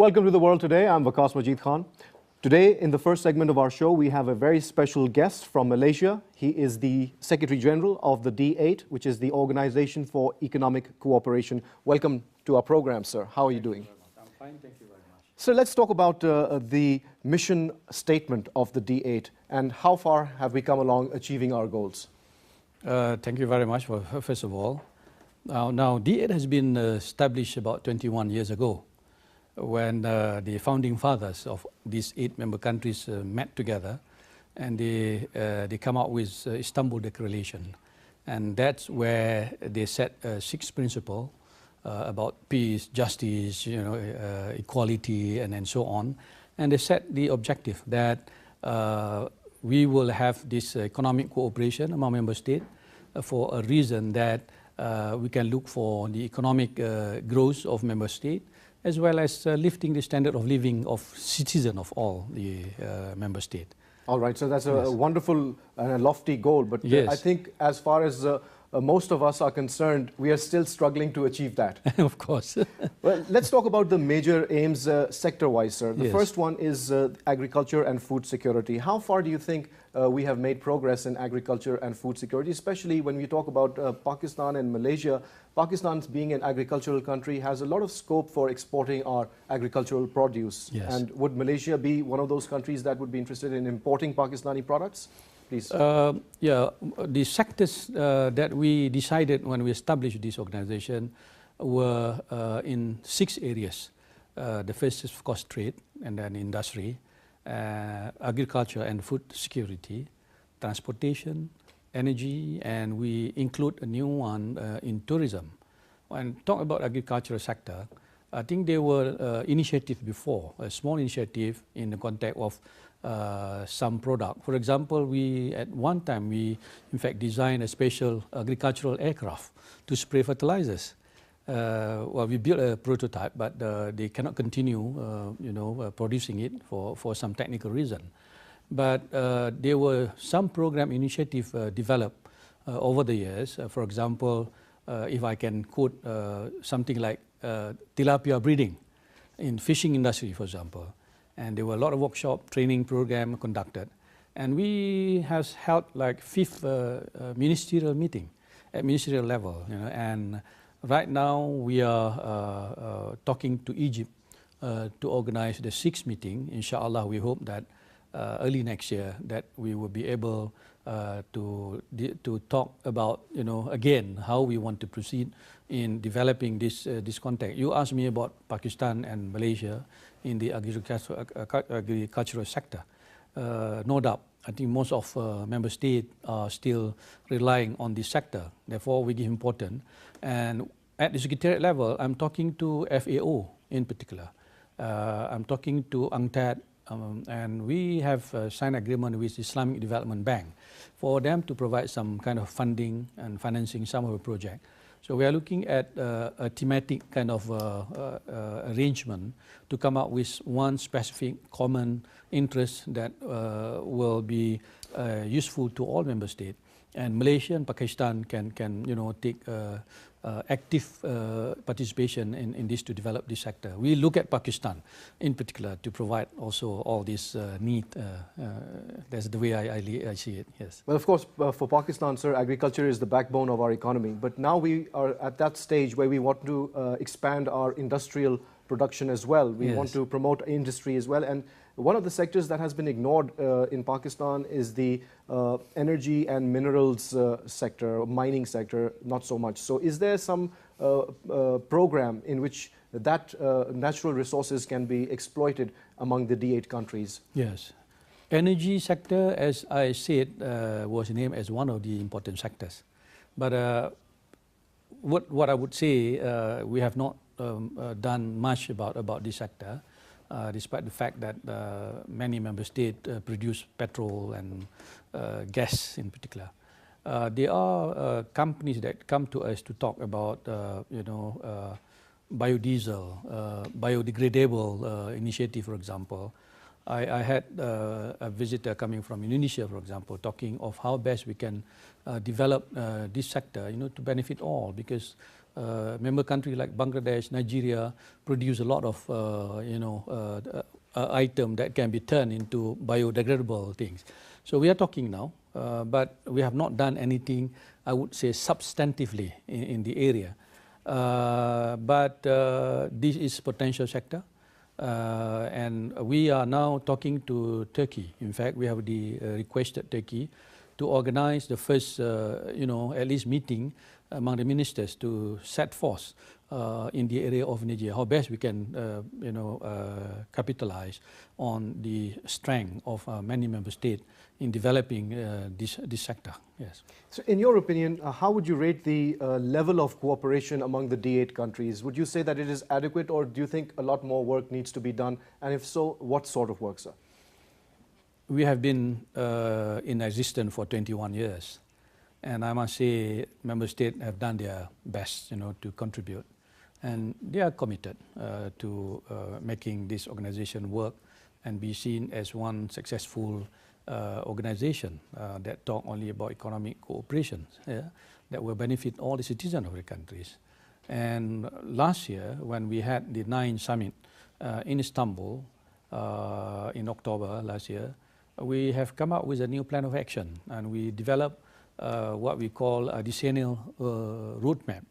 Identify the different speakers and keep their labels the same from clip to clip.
Speaker 1: Welcome to The World Today. I'm Waqas Majid Khan. Today, in the first segment of our show, we have a very special guest from Malaysia. He is the Secretary General of the D8, which is the Organization for Economic Cooperation. Welcome to our program, sir. How are you doing?
Speaker 2: I'm fine, thank you very much.
Speaker 1: So let's talk about the mission statement of the D8 and how far have we come along achieving our goals?
Speaker 2: Thank you very much, first of all. Now D8 has been established about 21 years ago, when the founding fathers of these 8 member countries met together, and they come out with Istanbul Declaration, and that's where they set 6 principles about peace, justice, equality, and so on, and they set the objective that we will have this economic cooperation among member states for a reason that we can look for the economic growth of member states, as well as lifting the standard of living of citizens of all the member states.
Speaker 1: All right, so that's a wonderful and a lofty goal, but I think as far as most of us are concerned, we are still struggling to achieve that.
Speaker 2: Of course.
Speaker 1: Well, let's talk about the major aims sector-wise, sir. The first one is agriculture and food security. How far do you think we have made progress in agriculture and food security, especially when we talk about Pakistan and Malaysia? Pakistan, being an agricultural country, has a lot of scope for exporting our agricultural produce.
Speaker 2: Yes.
Speaker 1: And would Malaysia be one of those countries that would be interested in importing Pakistani products? Please.
Speaker 2: The sectors that we decided when we established this organization were in 6 areas. The first is, of course, trade, and then industry, agriculture and food security, transportation, energy, and we include a new one in tourism. When talk about agricultural sector, I think there were initiatives before, a small initiative in the context of some product. For example, at one time we in fact designed a special agricultural aircraft to spray fertilizers. Well, we built a prototype, but they cannot continue, producing it for some technical reason. But there were some program initiative developed over the years. For example, if I can quote something like tilapia breeding in fishing industry, for example. And there were a lot of workshop training program conducted. And we have held like 5th ministerial meeting at ministerial level. And right now we are talking to Egypt to organize the 6th meeting. Inshallah, we hope that early next year that we will be able to talk about, again, how we want to proceed in developing this context. You asked me about Pakistan and Malaysia in the agricultural sector. No doubt, I think most of member states are still relying on this sector. Therefore, we give importance. And at the secretariat level, I'm talking to FAO in particular. I'm talking to UNCTAD, and we have signed agreement with Islamic Development Bank for them to provide some kind of funding and financing some of the project. So we are looking at a thematic kind of arrangement to come up with one specific common interest that will be useful to all member states. And Malaysia and Pakistan can take active participation in this to develop this sector. We look at Pakistan in particular to provide also all this need. That's the way I see it, yes.
Speaker 1: Well, of course, for Pakistan, sir, agriculture is the backbone of our economy. But now we are at that stage where we want to expand our industrial production as well. We want to promote industry as well. And one of the sectors that has been ignored in Pakistan is the energy and minerals sector, mining sector, not so much. So is there some program in which that natural resources can be exploited among the D8 countries?
Speaker 2: Yes. Energy sector, as I said, was named as one of the important sectors. But what I would say, we have not done much about this sector. Despite the fact that many member states produce petrol and gas in particular. There are companies that come to us to talk about, biodiesel, biodegradable initiative, for example. I had a visitor coming from Indonesia, for example, talking of how best we can develop this sector, to benefit all, because member countries like Bangladesh, Nigeria produce a lot of item that can be turned into biodegradable things. So we are talking now, but we have not done anything, I would say, substantively in the area. But this is potential sector. And we are now talking to Turkey. In fact, we have requested Turkey to organize the first, at least meeting among the ministers to set forth in the area of Nigeria how best we can, capitalize on the strength of many member states in developing this sector. Yes.
Speaker 1: So, in your opinion, how would you rate the level of cooperation among the D8 countries? Would you say that it is adequate, or do you think a lot more work needs to be done? And if so, what sort of work, sir?
Speaker 2: We have been in existence for 21 years. And I must say, member states have done their best, to contribute. And they are committed to making this organization work and be seen as one successful organization that talk only about economic cooperation, that will benefit all the citizens of the countries. And last year, when we had the 9th summit in Istanbul in October last year, we have come up with a new plan of action, and we developed what we call a decennial roadmap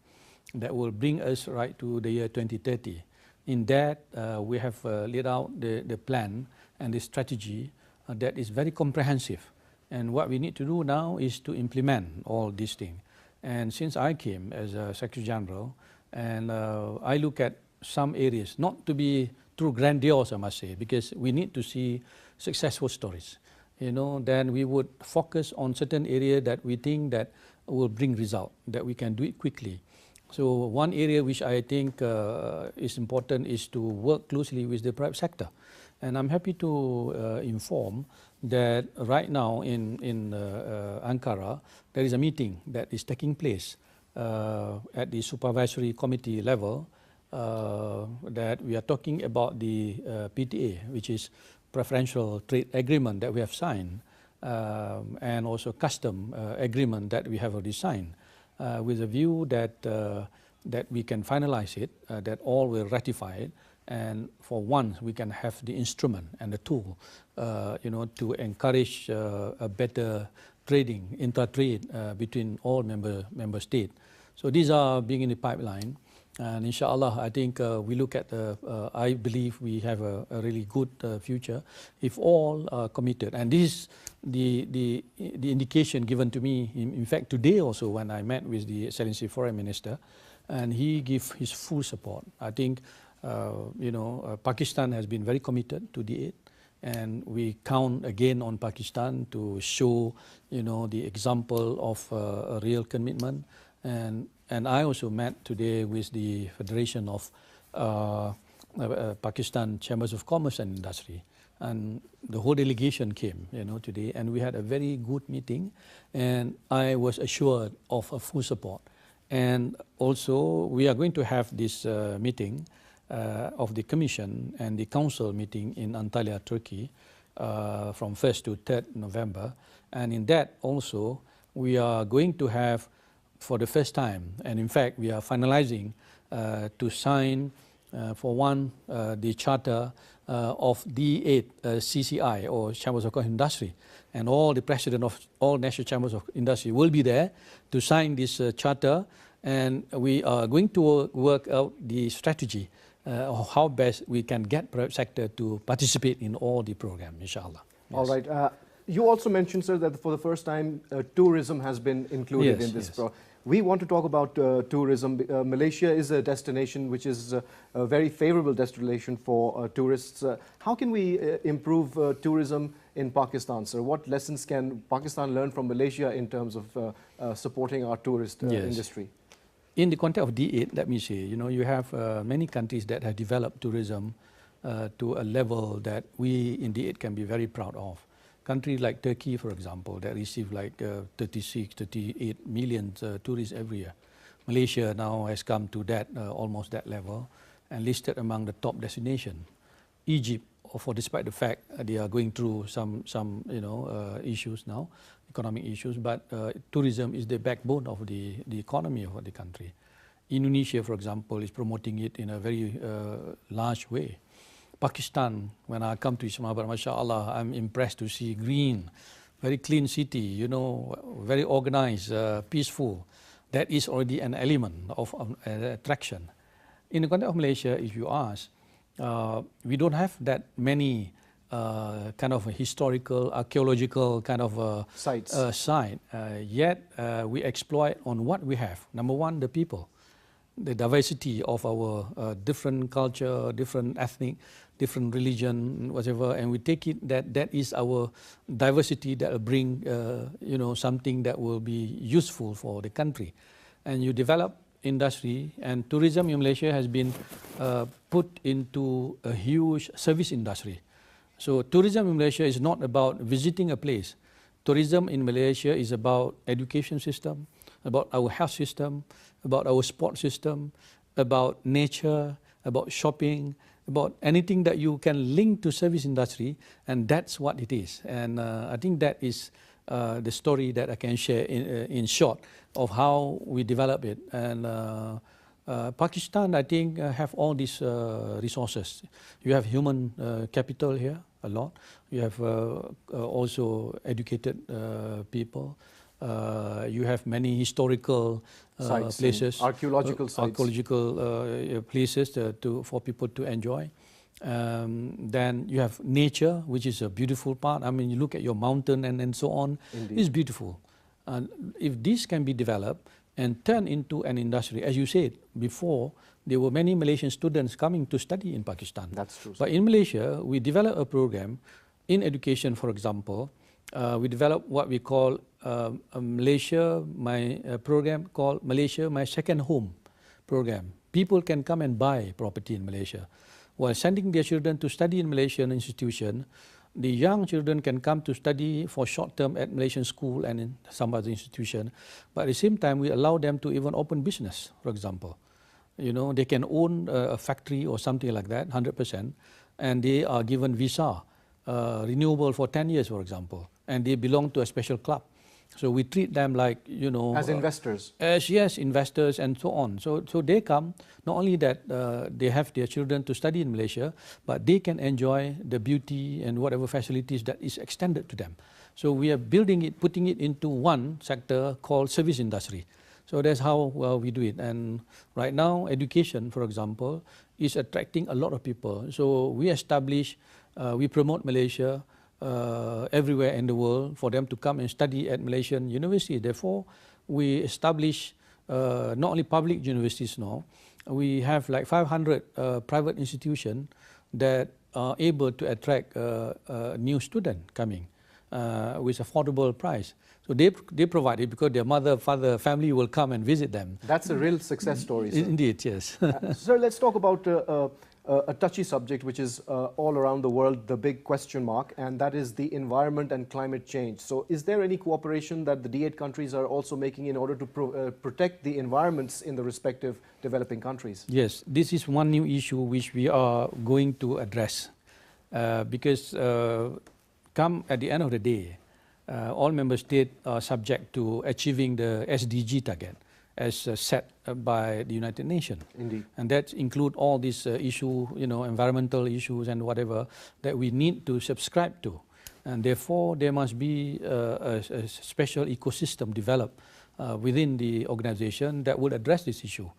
Speaker 2: that will bring us right to the year 2030. In that, we have laid out the plan and the strategy that is very comprehensive. And what we need to do now is to implement all these things. And since I came as a Secretary General, and I look at some areas, not to be too grandiose, I must say, because we need to see successful stories. Then we would focus on certain area that we think that will bring result, that we can do it quickly. So one area which I think is important is to work closely with the private sector. And I'm happy to inform that right now in Ankara, there is a meeting that is taking place at the supervisory committee level that we are talking about the PTA, which is preferential trade agreement that we have signed, and also custom agreement that we have already signed, with a view that we can finalize it, that all will ratify it, and for once we can have the instrument and the tool, to encourage a better trading, inter-trade between all member states. So these are being in the pipeline. And inshallah, I think we look at, I believe we have a really good future if all are committed. And this is the indication given to me, in fact, today also when I met with the Excellency Foreign Minister, and he gave his full support. I think, Pakistan has been very committed to the aid, and we count again on Pakistan to show, the example of a real commitment. And I also met today with the Federation of Pakistan Chambers of Commerce and Industry, and the whole delegation came, today, and we had a very good meeting, and I was assured of a full support. And also, we are going to have this meeting of the Commission and the Council meeting in Antalya, Turkey, from 1st to 3rd November, and in that also we are going to have, for the first time, and in fact we are finalizing to sign for one the charter of D8 CCI, or Chambers of Commerce and Industry, and all the president of all national chambers of industry will be there to sign this charter, and we are going to work out the strategy of how best we can get private sector to participate in all the program, inshallah. Yes.
Speaker 1: All right. You also mentioned, sir, that for the first time tourism has been included in this program. We want to talk about tourism. Malaysia is a destination which is a very favorable destination for tourists. How can we improve tourism in Pakistan, sir? What lessons can Pakistan learn from Malaysia in terms of supporting our tourist industry?
Speaker 2: In the context of D8, let me say, you have many countries that have developed tourism to a level that we in D8 can be very proud of. Countries like Turkey, for example, that receive like 36, 38 million tourists every year. Malaysia now has come to that, almost that level, and listed among the top destinations. Egypt, despite the fact they are going through some issues now, economic issues, but tourism is the backbone of the economy of the country. Indonesia, for example, is promoting it in a very large way. Pakistan, when I come to Islamabad, mashallah, I'm impressed to see green, very clean city, you know, very organized, peaceful. That is already an element of attraction. In the context of Malaysia, if you ask, we don't have that many kind of historical, archaeological kind of
Speaker 1: sites.
Speaker 2: Yet we exploit on what we have. Number one, the people, the diversity of our different culture, different ethnic, different religion, whatever, and we take it that is our diversity that will bring you know, something that will be useful for the country. And you develop industry, and tourism in Malaysia has been put into a huge service industry. So tourism in Malaysia is not about visiting a place. Tourism in Malaysia is about education system, about our health system, about our sport system, about nature, about shopping, about anything that you can link to service industry, and that's what it is. And I think that is the story that I can share in short of how we develop it. And Pakistan, I think, have all these resources. You have human capital here, a lot. You have also educated people. You have many historical places,
Speaker 1: archaeological sites,
Speaker 2: places for people to enjoy. Then you have nature, which is a beautiful part. I mean, you look at your mountain and so on.
Speaker 1: Indeed.
Speaker 2: It's beautiful. And if this can be developed and turned into an industry, as you said before, there were many Malaysian students coming to study in Pakistan.
Speaker 1: That's true.
Speaker 2: But in Malaysia, we developed a program in education, for example. We developed what we call a program called Malaysia, My Second Home program. People can come and buy property in Malaysia. While sending their children to study in Malaysian institution, the young children can come to study for short term at Malaysian school and in some other institution. But at the same time, we allow them to even open business, for example. You know, they can own a factory or something like that, 100%, and they are given visa, renewable for 10 years, for example, and they belong to a special club. So we treat them like, you know,
Speaker 1: as investors.
Speaker 2: Yes, investors and so on. So they come, not only that they have their children to study in Malaysia, but they can enjoy the beauty and whatever facilities that is extended to them. So we are building it, putting it into one sector called service industry. So that's how we do it. And right now, education, for example, is attracting a lot of people. So we establish, we promote Malaysia everywhere in the world for them to come and study at Malaysian university. Therefore, we establish not only public universities now, we have like 500 private institutions that are able to attract new students coming with affordable price. So they provide it because their mother, father, family will come and visit them.
Speaker 1: That's a real success story, sir.
Speaker 2: Indeed, yes.
Speaker 1: Sir, let's talk about a touchy subject which is all around the world, the big question mark, and that is the environment and climate change. So is there any cooperation that the D8 countries are also making in order to protect the environments in the respective developing countries?
Speaker 2: Yes, this is one new issue which we are going to address because come at the end of the day, all member states are subject to achieving the SDG target as set by the United Nations.
Speaker 1: Indeed.
Speaker 2: And that include all these issues, you know, environmental issues and whatever that we need to subscribe to. And therefore, there must be a special ecosystem developed within the organization that would address this issue.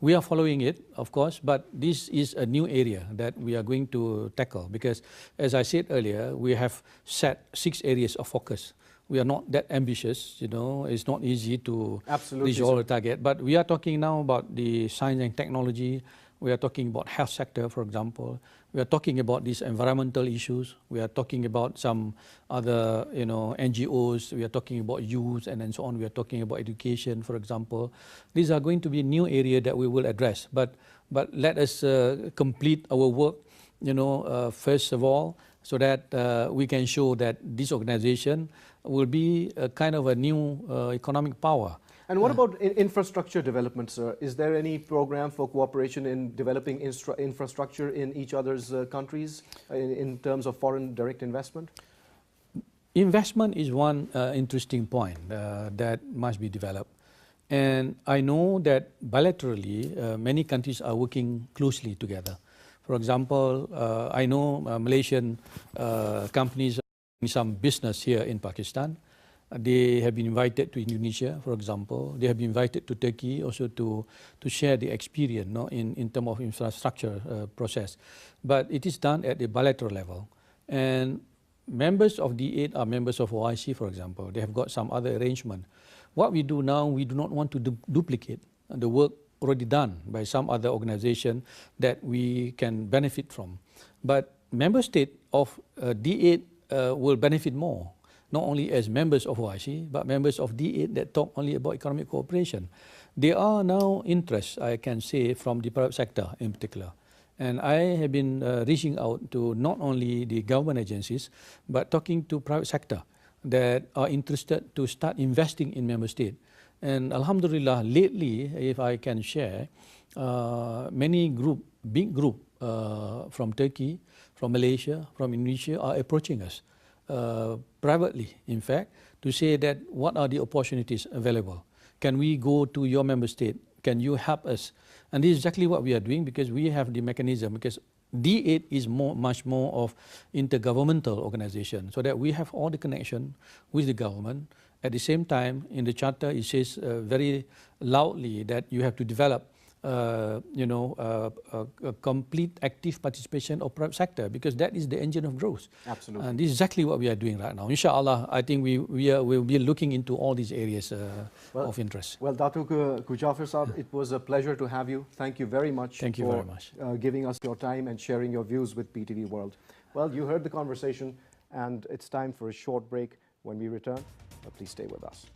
Speaker 2: We are following it, of course, but this is a new area that we are going to tackle because, as I said earlier, we have set 6 areas of focus. We are not that ambitious, you know, it's not easy to reach all the target, but we are talking now about the science and technology, we are talking about health sector, for example, we are talking about these environmental issues, we are talking about some other, you know, NGOs, we are talking about youth and so on, we are talking about education, for example. These are going to be new area that we will address, but let us complete our work, you know, first of all, so that we can show that this organization will be a kind of a new economic power.
Speaker 1: And what about infrastructure development, sir? Is there any program for cooperation in developing infrastructure in each other's countries in terms of foreign direct investment?
Speaker 2: Investment is one interesting point that must be developed. And I know that bilaterally, many countries are working closely together. For example, I know Malaysian companies are doing some business here in Pakistan. They have been invited to Indonesia, for example. They have been invited to Turkey also to share the experience, no, in terms of infrastructure process. But it is done at the bilateral level. And members of D8 are members of OIC, for example. They have got some other arrangement. What we do now, we do not want to duplicate the work already done by some other organization that we can benefit from. But member state of D8 will benefit more, not only as members of OIC, but members of D8 that talk only about economic cooperation. There are now interests, I can say, from the private sector in particular. And I have been reaching out to not only the government agencies, but talking to private sector that are interested to start investing in member state. And Alhamdulillah, lately, if I can share, many big group from Turkey, from Malaysia, from Indonesia are approaching us privately, in fact, to say that what are the opportunities available? Can we go to your member state? Can you help us? And this is exactly what we are doing, because we have the mechanism, because D8 is much more of intergovernmental organization, so that we have all the connection with the government. At the same time, in the charter, it says very loudly that you have to develop a complete active participation of private sector, because that is the engine of growth.
Speaker 1: Absolutely.
Speaker 2: And this is exactly what we are doing right now. Inshallah, I think we'll be looking into all these areas of interest.
Speaker 1: Well, Dato Jaafar Saab, it was a pleasure to have you. Thank you very much.
Speaker 2: Thank you very much.
Speaker 1: Giving us your time and sharing your views with PTV World. Well, you heard the conversation, and it's time for a short break. When we return, please stay with us.